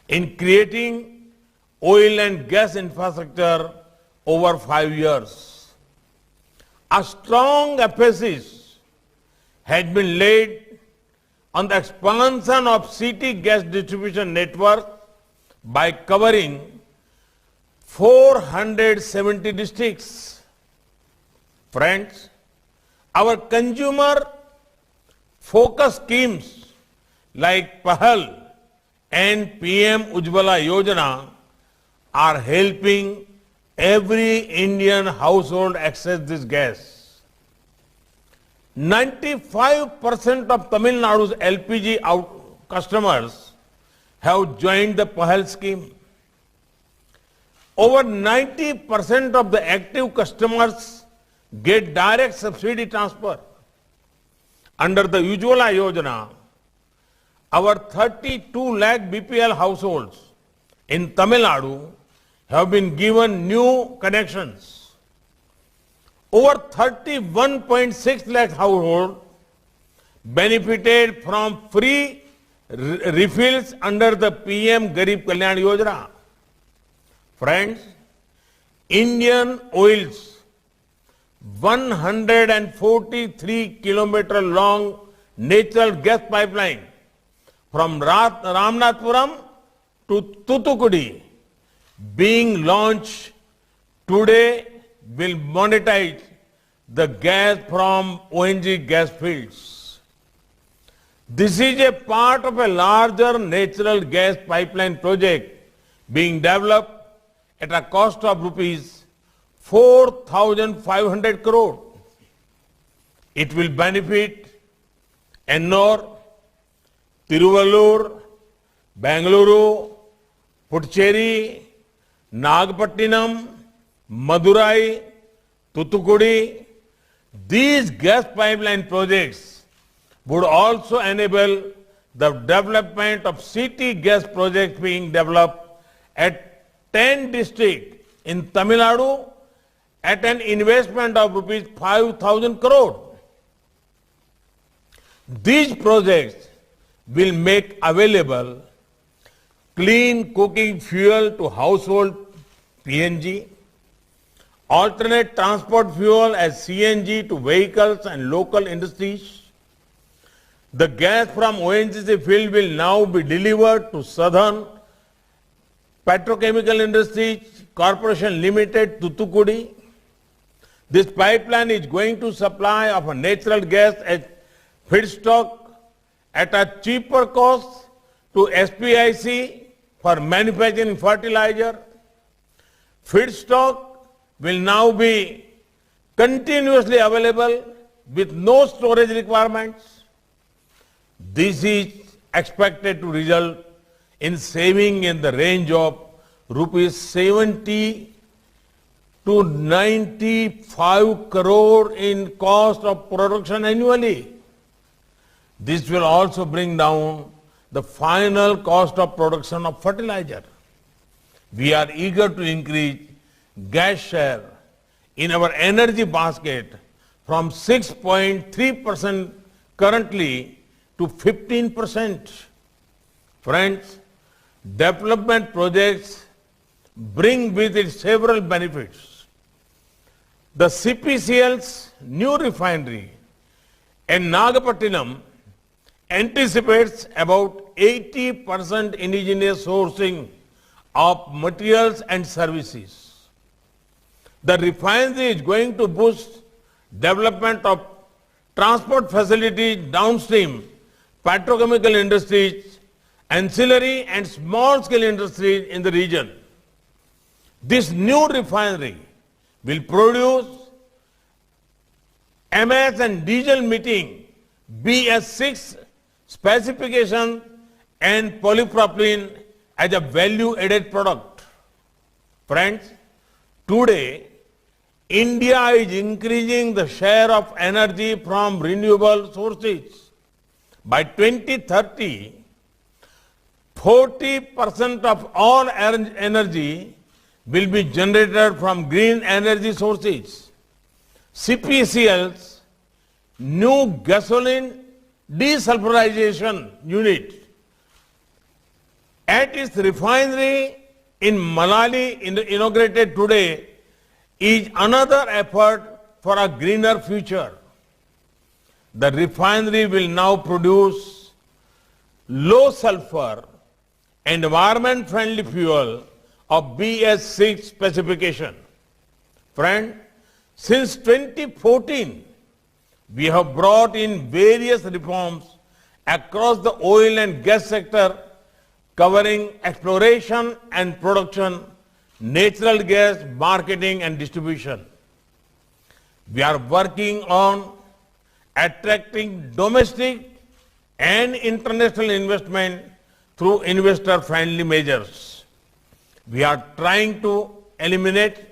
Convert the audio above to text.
in creating oil and gas infrastructure over 5 years. A strong emphasis had been laid on the expansion of city gas distribution network by covering 470 districts. Friends, our consumer focus schemes like PAHAL and PM Ujjwala Yojana are helping every Indian household access this gas. 95% of Tamil Nadu's LPG customers have joined the PAHAL scheme. Over 90% of the active customers get direct subsidy transfer. Under the Ujjwala Yojana, our 32 lakh BPL households in Tamil Nadu have been given new connections. Over 31.6 lakh households benefited from free refills under the PM Garib Kalyan Yojana. Friends, Indian Oil's 143 kilometer long natural gas pipeline from Ramanathapuram to Thoothukudi being launched today will monetize the gas from ONG gas fields. This is a part of a larger natural gas pipeline project being developed at a cost of rupees 4,500 crore. It will benefit Ennore, Tiruvallur, Bengaluru, Puducherry, Nagapattinam, Madurai, Thoothukudi. These gas pipeline projects would also enable the development of city gas projects being developed at 10 districts in Tamil Nadu at an investment of rupees 5,000 crore. These projects will make available clean cooking fuel to household PNG, alternate transport fuel as CNG to vehicles and local industries. The gas from ONGC field will now be delivered to Southern Petrochemical Industries Corporation Limited, Thoothukudi. This pipeline is going to supply of a natural gas as feedstock at a cheaper cost to SPIC for manufacturing fertilizer. Feedstock will now be continuously available with no storage requirements. This is expected to result in saving in the range of rupees 70 to 95 crore in cost of production annually. This will also bring down the final cost of production of fertilizer. We are eager to increase gas share in our energy basket from 6.3% currently to 15%. Friends, development projects bring with it several benefits. The CPCL's new refinery in Nagapattinam anticipates about 80% indigenous sourcing of materials and services. The refinery is going to boost development of transport facilities downstream, petrochemical industries, ancillary and small-scale industries in the region. This new refinery will produce MS and diesel meeting BS6 specification and polypropylene as a value-added product. Friends, today, India is increasing the share of energy from renewable sources. By 2030, 40% of all energy will be generated from green energy sources. CPCL's new gasoline desulfurization unit At its refinery in Manali inaugurated today is another effort for a greener future. The refinery will now produce low sulfur environment friendly fuel of BS6 specification. Friend, since 2014, we have brought in various reforms across the oil and gas sector covering exploration and production, natural gas marketing and distribution. We are working on attracting domestic and international investment through investor-friendly measures. We are trying to eliminate